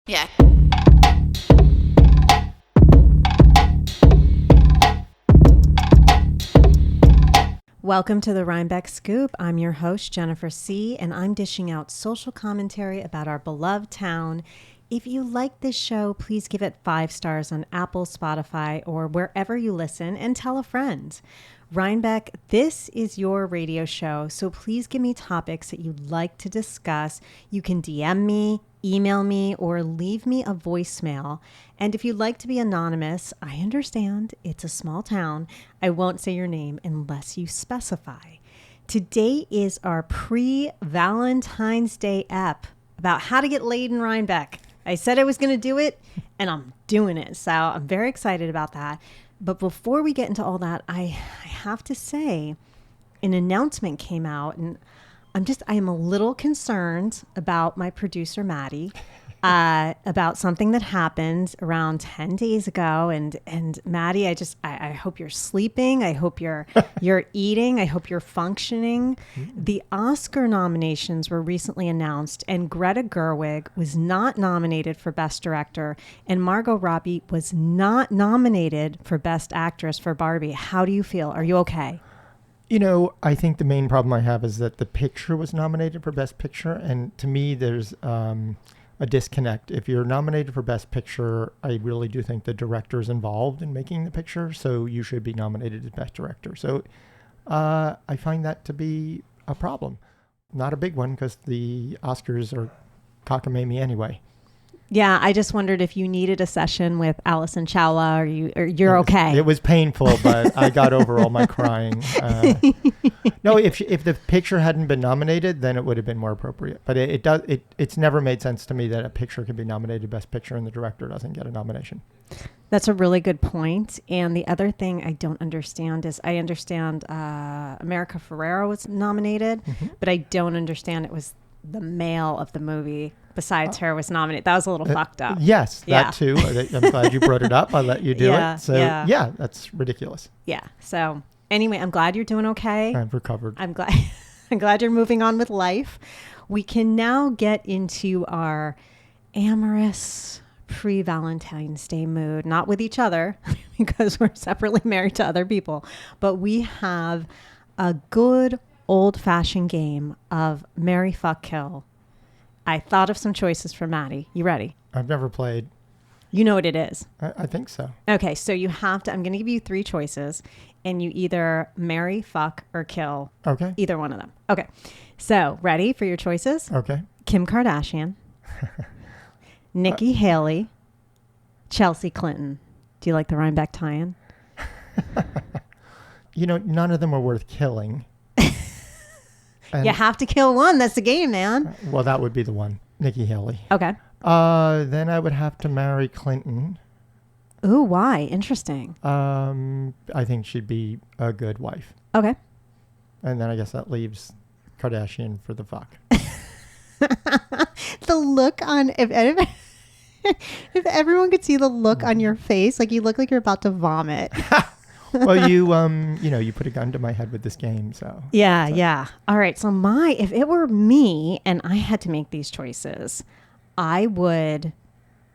Yeah. Welcome to the Rhinebeck Scoop. I'm your host, Jennifer C., and I'm dishing out social commentary about our beloved town. If you like this show, please give it 5 stars on Apple, Spotify, or wherever you listen, and tell a friend. Rhinebeck, this is your radio show, so please give me topics that you'd like to discuss. You can DM me, email me, or leave me a voicemail. And if you'd like to be anonymous, I understand it's a small town. I won't say your name unless you specify. Today is our pre-Valentine's Day ep about how to get laid in Rhinebeck. I said I was going to do it, and I'm doing it. So I'm very excited about that. But before we get into all that, I have to say an announcement came out, and I am a little concerned about my producer, Matty, about something that happened around 10 days ago. And Matty, I hope you're sleeping. I hope you're eating. I hope you're functioning. The Oscar nominations were recently announced, and Greta Gerwig was not nominated for Best Director, and Margot Robbie was not nominated for Best Actress for Barbie. How do you feel? Are you okay? You know, I think the main problem I have is that the picture was nominated for Best Picture, and to me, there's a disconnect. If you're nominated for Best Picture, I really do think the director is involved in making the picture, so you should be nominated as Best Director. So I find that to be a problem. Not a big one, because the Oscars are cockamamie anyway. Yeah, I just wondered if you needed a session with Alison Chawla, or you're okay. It was painful, but I got over all my crying. No, if the picture hadn't been nominated, then it would have been more appropriate. But it's never made sense to me that a picture can be nominated Best Picture and the director doesn't get a nomination. That's a really good point. And the other thing I don't understand is I understand America Ferrera was nominated, but I don't understand it was the male of the movie besides her was nominated. That was a little fucked up. Yes, that too. I'm glad you brought it up. I'll let you do it. So yeah, that's ridiculous. Yeah. So anyway, I'm glad you're doing okay. I've recovered. I'm glad you're moving on with life. We can now get into our amorous pre-Valentine's Day mood, not with each other because we're separately married to other people, but we have a good old-fashioned game of marry, fuck, kill. I thought of some choices for Matty. You ready? I've never played. You know what it is? I think so. Okay, so you have to, I'm going to give you 3 choices, and you either marry, fuck, or kill. Okay. Either one of them. Okay. So, ready for your choices? Okay. Kim Kardashian, Nikki Haley, Chelsea Clinton. Do you like the Rhinebeck tie-in? You know, none of them are worth killing. You have to kill one. That's the game, man. Well, that would be the one. Nikki Haley. Okay. Then I would have to marry Clinton. Ooh, why? Interesting. I think she'd be a good wife. Okay. And then I guess that leaves Kardashian for the fuck. The look on... If everyone could see the look on your face, like you look like you're about to vomit. Well, you put a gun to my head with this game, so. Yeah. All right. So if it were me and I had to make these choices, I would,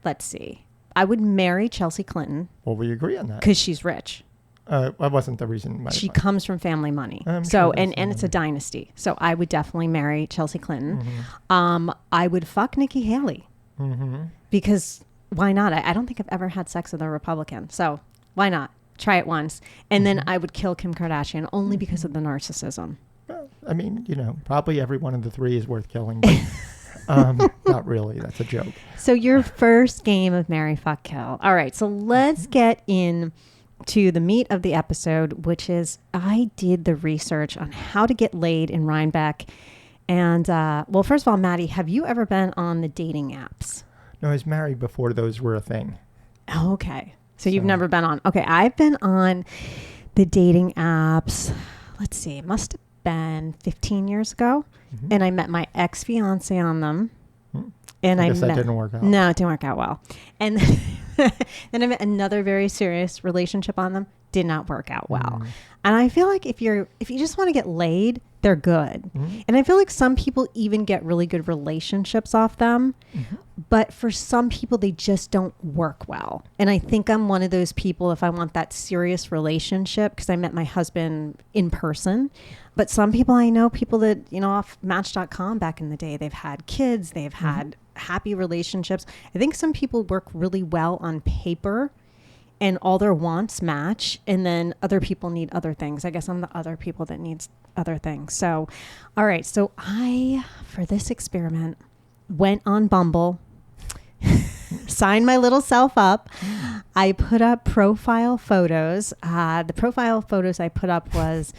I would marry Chelsea Clinton. Well, we agree on that. Because she's rich. That wasn't the reason. She comes from family money. Sure and it's a dynasty. So I would definitely marry Chelsea Clinton. I would fuck Nikki Haley. Because why not? I don't think I've ever had sex with a Republican. So why not? Try it once. And then I would kill Kim Kardashian only because of the narcissism. Well, I mean, probably every one of the 3 is worth killing. But, not really. That's a joke. So your first game of marry, fuck, kill. All right. So let's get into the meat of the episode, which is I did the research on how to get laid in Rhinebeck. And, well, first of all, Matty, have you ever been on the dating apps? No, I was married before those were a thing. Oh, okay. So you've never been on. Okay, I've been on the dating apps. Let's see, it must have been 15 years ago. And I met my ex-fiance on them. And I guess that didn't work out. No, it didn't work out well. And then I met another very serious relationship on them. did not work out well. And I feel like if you just want to get laid, they're good. And I feel like some people even get really good relationships off them. But for some people, they just don't work well. And I think I'm one of those people, if I want that serious relationship, because I met my husband in person. But some people, I know people that, off Match.com back in the day, they've had kids, they've had happy relationships. I think some people work really well on paper and all their wants match, and then other people need other things. I guess I'm the other people that needs other things. So, all right. So I, for this experiment, went on Bumble, signed my little self up. I put up profile photos. The profile photos I put up was,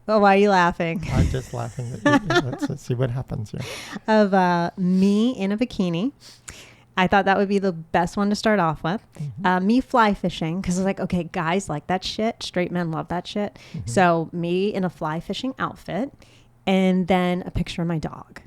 oh, why are you laughing? I'm just laughing. Let's see what happens here. Of me in a bikini. I thought that would be the best one to start off with. Me fly fishing, because I was like, okay, guys like that shit. Straight men love that shit. So me in a fly fishing outfit, and then a picture of my dog.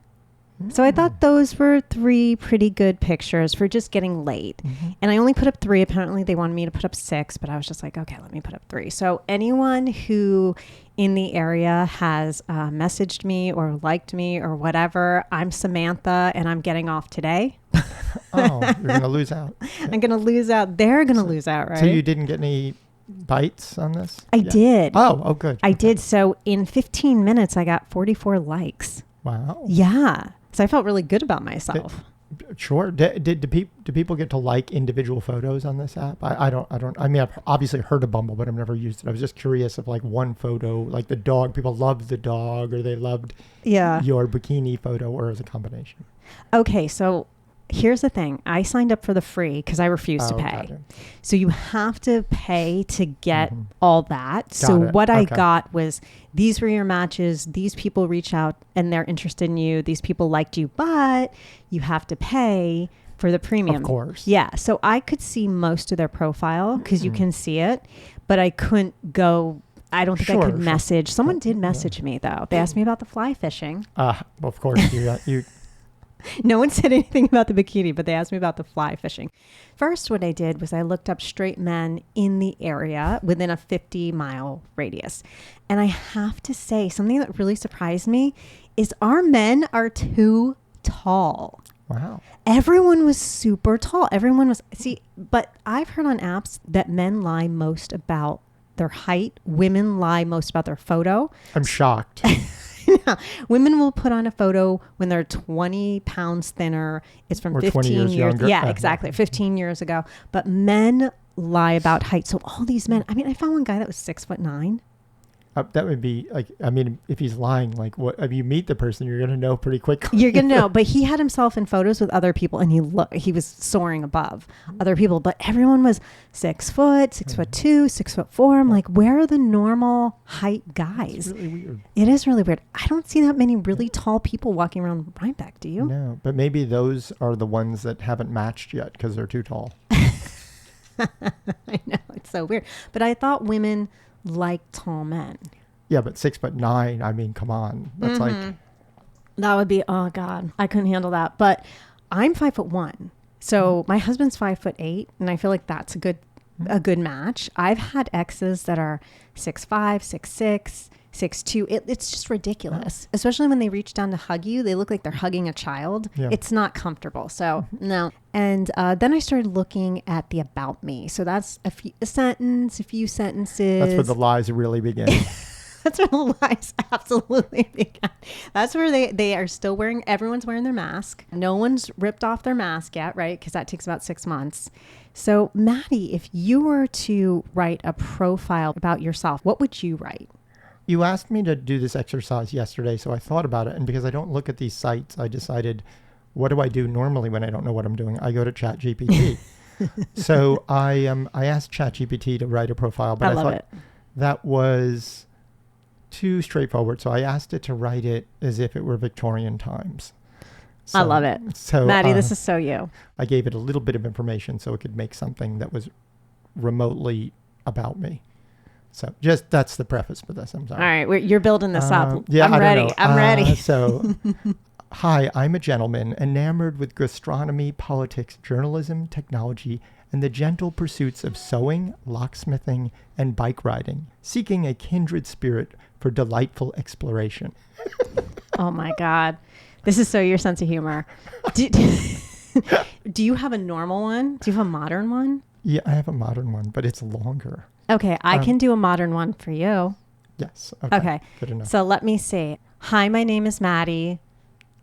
So I thought those were 3 pretty good pictures for just getting laid. And I only put up 3. Apparently they wanted me to put up 6, but I was just like, okay, let me put up 3. So anyone who in the area has messaged me or liked me or whatever, I'm Samantha and I'm getting off today. Oh, you're going to lose out. I'm going to lose out. They're going to lose out, right? So you didn't get any bites on this? I did. Oh, good. I did. So in 15 minutes, I got 44 likes. Wow. Yeah. So I felt really good about myself. Sure. Do people get to like individual photos on this app? I mean, I've obviously heard of Bumble, but I've never used it. I was just curious if like one photo, like the dog, people loved the dog or they loved your bikini photo, or as a combination. Okay. So here's the thing. I signed up for the free because I refused to pay. Gotcha. So you have to pay to get all that. So what I got was, these were your matches. These people reach out and they're interested in you. These people liked you, but you have to pay for the premium. Of course. Yeah. So I could see most of their profile because you can see it, but I couldn't go. I don't think I could message. Someone did message me though. They asked me about the fly fishing. Of course. You No one said anything about the bikini, but they asked me about the fly fishing. First, what I did was I looked up straight men in the area within a 50-mile radius. And I have to say, something that really surprised me is our men are too tall. Wow. Everyone was super tall. But I've heard on apps that men lie most about their height. Women lie most about their photo. I'm shocked. Yeah. Women will put on a photo when they're 20 pounds thinner. It's from or 15 years younger. Yeah, exactly. 15 years ago. But men lie about height. So all these men, I mean, I found one guy that was 6'9". That would be like, I mean, if he's lying, like what, if you meet the person, you're going to know pretty quickly. You're going to know, but he had himself in photos with other people and he was soaring above other people, but everyone was 6 foot, 6'2", 6'4". I'm like, where are the normal height guys? It's really weird. It is really weird. I don't see that many really tall people walking around Rhinebeck. Do you? No, but maybe those are the ones that haven't matched yet because they're too tall. I know, it's so weird. But I thought women like tall men. Yeah, but 6'9", I mean, come on. That's like... That would be, oh God, I couldn't handle that. But I'm 5'1". So my husband's 5'8", and I feel like that's a good match. I've had exes that are 6'5", 6'6", 6'2". It's just ridiculous. Especially when they reach down to hug you. They look like they're hugging a child. Yeah. It's not comfortable. So no. And then I started looking at the about me. So that's a few sentences. That's where the lies really begin. That's where the lies absolutely begin. That's where they are still everyone's wearing their mask. No one's ripped off their mask yet, right? Because that takes about 6 months. So Matty, if you were to write a profile about yourself, what would you write? You asked me to do this exercise yesterday, so I thought about it. And because I don't look at these sites, I decided, what do I do normally when I don't know what I'm doing? I go to ChatGPT. So I asked ChatGPT to write a profile, but I thought that was too straightforward. So I asked it to write it as if it were Victorian times. So, I love it. So Matty, this is so you. I gave it a little bit of information so it could make something that was remotely about me. So that's the preface for this. I'm sorry. All right. You're building this up. Yeah, I'm ready. I'm ready. So Hi, I'm a gentleman enamored with gastronomy, politics, journalism, technology, and the gentle pursuits of sewing, locksmithing, and bike riding, seeking a kindred spirit for delightful exploration. Oh my God. This is so your sense of humor. Do you have a normal one? Do you have a modern one? Yeah, I have a modern one, but it's longer. Okay, I can do a modern one for you. Yes. Okay. Good enough. So let me see. Hi, my name is Matty.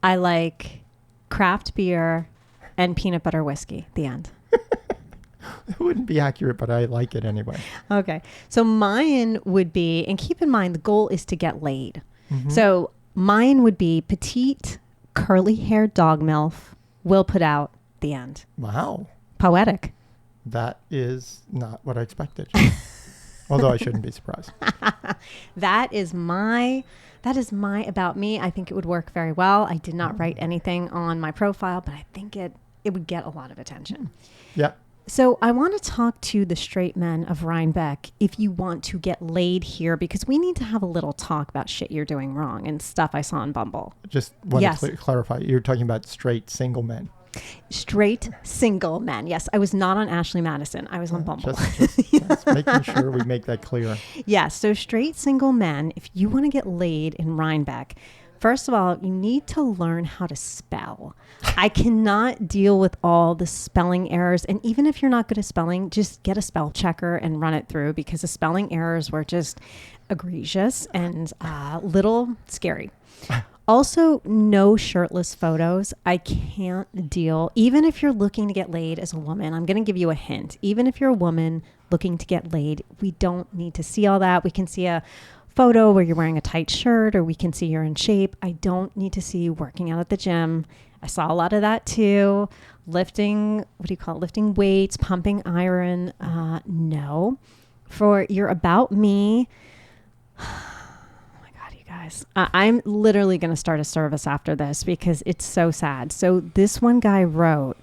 I like craft beer and peanut butter whiskey. The end. It wouldn't be accurate, but I like it anyway. Okay. So mine would be, and keep in mind, the goal is to get laid. Mm-hmm. So mine would be petite, curly-haired dog MILF, will put out, the end. Wow. Poetic. That is not what I expected. Although I shouldn't be surprised. That is my about me. I think it would work very well. I did not write anything on my profile, but I think it would get a lot of attention. Yeah. So I want to talk to the straight men of Rhinebeck if you want to get laid here, because we need to have a little talk about shit you're doing wrong and stuff I saw on Bumble. Just want Yes. to clarify. You're talking about straight single men. Straight single men. Yes, I was not on Ashley Madison. I was on Bumble. Just making sure we make that clear. Yes, so straight single men, if you want to get laid in Rhinebeck, first of all, you need to learn how to spell. I cannot deal with all the spelling errors. And even if you're not good at spelling, just get a spell checker and run it through, because the spelling errors were just egregious and a little scary. Also, no shirtless photos. I can't deal. Even if you're looking to get laid as a woman, I'm going to give you a hint. Even if you're a woman looking to get laid, we don't need to see all that. We can see a photo where you're wearing a tight shirt, or we can see you're in shape. I don't need to see you working out at the gym. I saw a lot of that too. Lifting weights, pumping iron. No. For your about me, guys, I'm literally going to start a service after this because it's so sad. So this one guy wrote,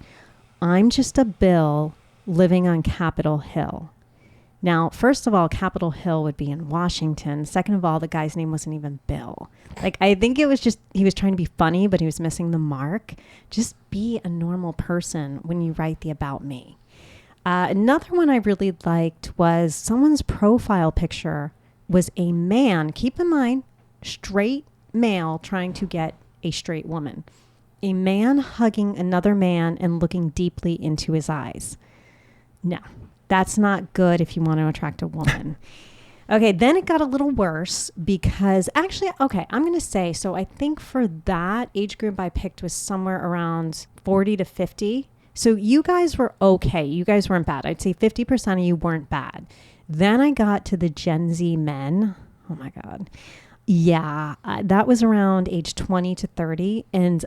I'm just a Bill living on Capitol Hill. Now, first of all, Capitol Hill would be in Washington. Second of all, the guy's name wasn't even Bill. Like, I think it was just, he was trying to be funny, but he was missing the mark. Just be a normal person when you write the about me. Another one I really liked was someone's profile picture was a man. Keep in mind, straight male trying to get a straight woman. A man hugging another man and looking deeply into his eyes. No, that's not good if you want to attract a woman. Okay, then it got a little worse because actually, okay, I'm going to say, so I think for that age group I picked was somewhere around 40 to 50. So you guys were okay. You guys weren't bad. I'd say 50% of you weren't bad. Then I got to the Gen Z men. Oh my God. Yeah, that was around age 20 to 30. And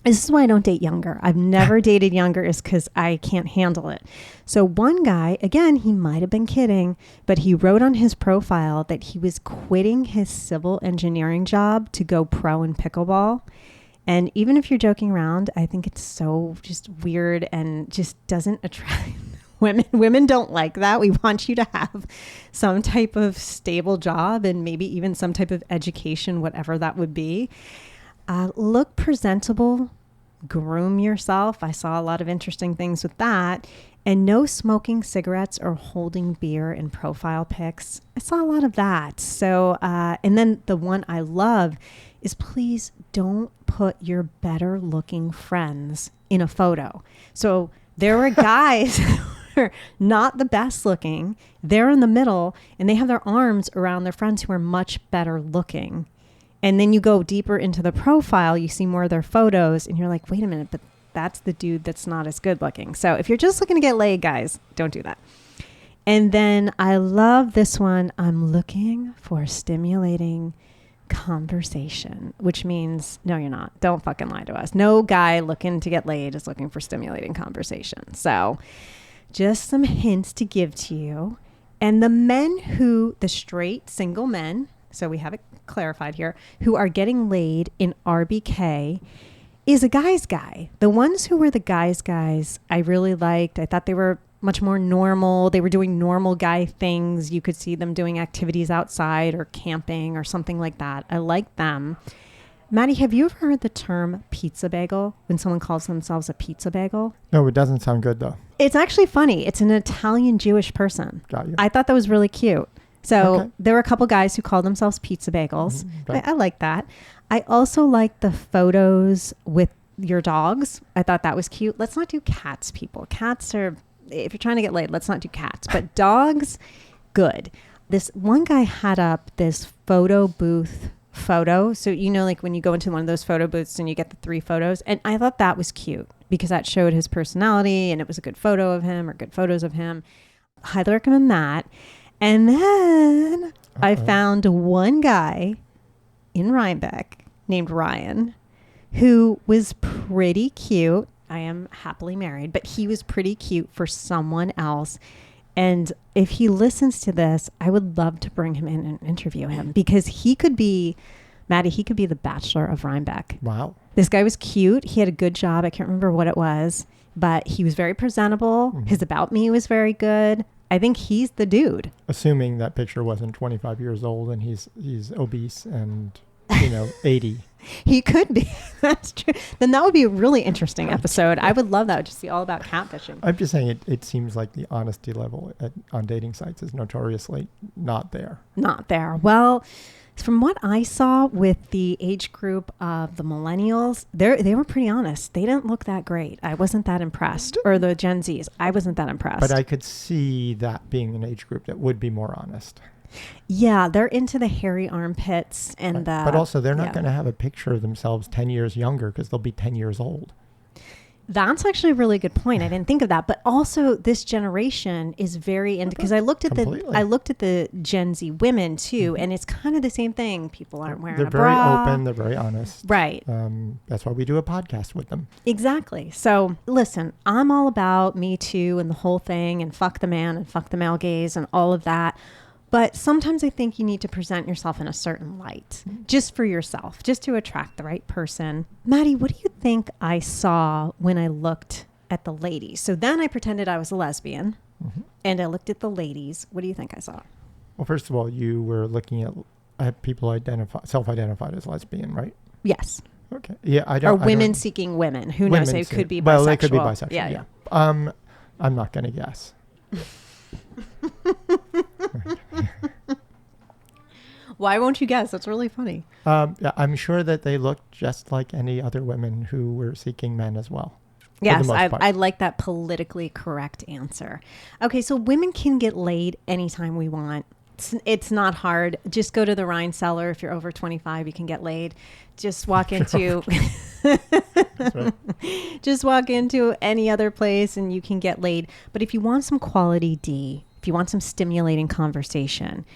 this is why I don't date younger. I've never dated younger is because I can't handle it. So one guy, again, he might have been kidding, but he wrote on his profile that he was quitting his civil engineering job to go pro in pickleball. And even if you're joking around, I think it's so just weird and just doesn't attract women don't like that. We want you to have some type of stable job and maybe even some type of education, whatever that would be. Look presentable, groom yourself. I saw a lot of interesting things with that. And no smoking cigarettes or holding beer in profile pics. I saw a lot of that. So, and then the one I love is please don't put your better looking friends in a photo. So there were guys not the best looking. They're in the middle and they have their arms around their friends who are much better looking. And then you go deeper into the profile, you see more of their photos and you're like, wait a minute, but that's the dude that's not as good looking. So if you're just looking to get laid, guys, don't do that. And then I love this one. I'm looking for stimulating conversation, which means no, you're not. Don't fucking lie to us. No guy looking to get laid is looking for stimulating conversation. So just some hints to give to you. And the straight single men, so we have it clarified here, who are getting laid in RBK is a guy's guy. The ones who were the guy's guys, I really liked. I thought they were much more normal. They were doing normal guy things. You could see them doing activities outside or camping or something like that. I liked them. Maddie, have you ever heard the term pizza bagel when someone calls themselves a pizza bagel? No, it doesn't sound good though. It's actually funny. It's an Italian Jewish person. Got you. I thought that was really cute. So Okay. there were a couple guys who called themselves pizza bagels. Right. I like that. I also like the photos with your dogs. I thought that was cute. Let's not do cats, people. Cats are, if you're trying to get laid, let's not do cats. But dogs, good. This one guy had up this photo booth photo. So, you know, like when you go into one of those photo booths and you get the 3 photos. And I thought that was cute because that showed his personality and it was a good photo of him or good photos of him. Highly recommend that. And then I found one guy in Rhinebeck named Ryan who was pretty cute. I am happily married, but he was pretty cute for someone else. And if he listens to this, I would love to bring him in and interview him because he could be, Matty, he could be the Bachelor of Rhinebeck. Wow. This guy was cute. He had a good job. I can't remember what it was, but he was very presentable. Mm-hmm. His About Me was very good. I think he's the dude. Assuming that picture wasn't 25 years old and he's obese and, 80. He could be. That's true. Then that would be a really interesting episode. I would love that. It would just be all about catfishing. I'm just saying it seems like the honesty level on dating sites is notoriously not there. Not there. Well, from what I saw with the age group of the millennials, they were pretty honest. They didn't look that great. I wasn't that impressed. Or the Gen Zs. I wasn't that impressed. But I could see that being an age group that would be more honest. Yeah, they're into the hairy armpits and the... But also, they're not going to have a picture of themselves 10 years younger because they'll be 10 years old. That's actually a really good point. I didn't think of that. But also, this generation is very into... Because I looked at the Gen Z women, too, and it's kind of the same thing. People aren't wearing a bra. They're very open. They're very honest. Right. That's why we do a podcast with them. Exactly. So, listen, I'm all about Me Too and the whole thing and fuck the man and fuck the male gaze and all of that. But sometimes I think you need to present yourself in a certain light, just for yourself, just to attract the right person. Maddie, what do you think I saw when I looked at the ladies? So then I pretended I was a lesbian, and I looked at the ladies. What do you think I saw? Well, first of all, you were looking at people self-identified as lesbian, right? Yes. Okay. Yeah, or women seeking women. Who knows? They could be bisexual. Well, they could be bisexual. Yeah. I'm not going to guess. Why won't you guess? That's really funny. Yeah, I'm sure that they looked just like any other women who were seeking men as well. Yes, I like that politically correct answer. Okay, so women can get laid anytime we want. It's not hard. Just go to the Rhine cellar. If you're over 25, you can get laid. Just walk into just walk into any other place and you can get laid. But if you want some quality D, if you want some stimulating conversation,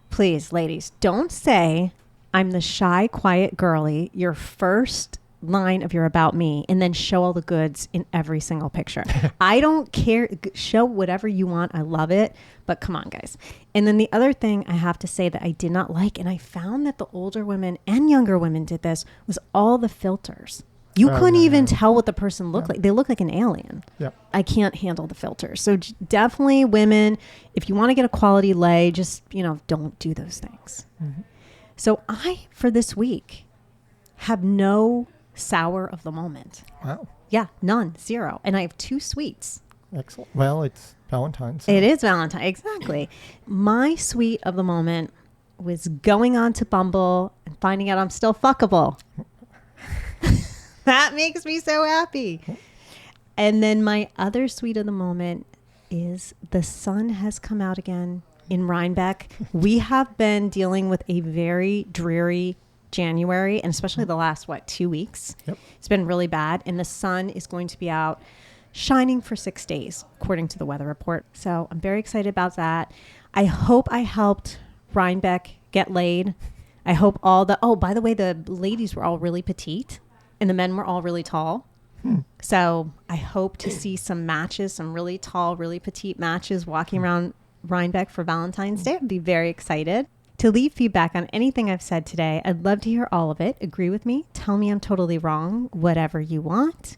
please, ladies, don't say I'm the shy, quiet girly, your first line of your About Me, and then show all the goods in every single picture. I don't care. Show whatever you want. I love it. But come on, guys. And then the other thing I have to say that I did not like, and I found that the older women and younger women did this, was all the filters. You couldn't even tell what the person looked like. They look like an alien. Yep. I can't handle the filters. So definitely women, if you want to get a quality lay, just, don't do those things. Mm-hmm. So I, for this week, have no sour of the moment. Wow. Yeah, none, 0. And I have 2 sweets. Excellent. Well, it's Valentine. So. It is Valentine, exactly. My sweet of the moment was going on to Bumble and finding out I'm still fuckable. That makes me so happy. And then my other sweet of the moment is the sun has come out again in Rhinebeck. We have been dealing with a very dreary January, and especially the last, 2 weeks. Yep. It's been really bad. And the sun is going to be out shining for 6 days, according to the weather report. So I'm very excited about that. I hope I helped Rhinebeck get laid. I hope by the way, the ladies were all really petite and the men were all really tall. So I hope to see some matches, some really tall, really petite matches walking around Rhinebeck for Valentine's Day. I'd be very excited. To leave feedback on anything I've said today, I'd love to hear all of it. Agree with me. Tell me I'm totally wrong. Whatever you want.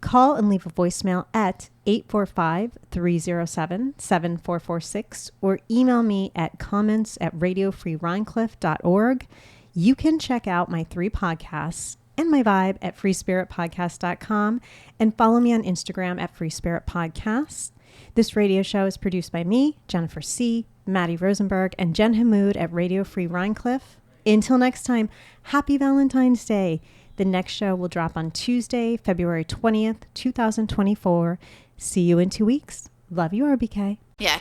Call and leave a voicemail at 845-307-7446 or email me at comments@radiofreerhinecliff.org. You can check out my 3 podcasts and my vibe at freespiritpodcast.com and follow me on Instagram at freespiritpodcast. This radio show is produced by me, Jennifer C., Matty Rosenberg, and Jen Hammoud at Radio Free Rhinecliff. Until next time, happy Valentine's Day. The next show will drop on Tuesday, February 20th, 2024. See you in 2 weeks. Love you, RBK. Yeah.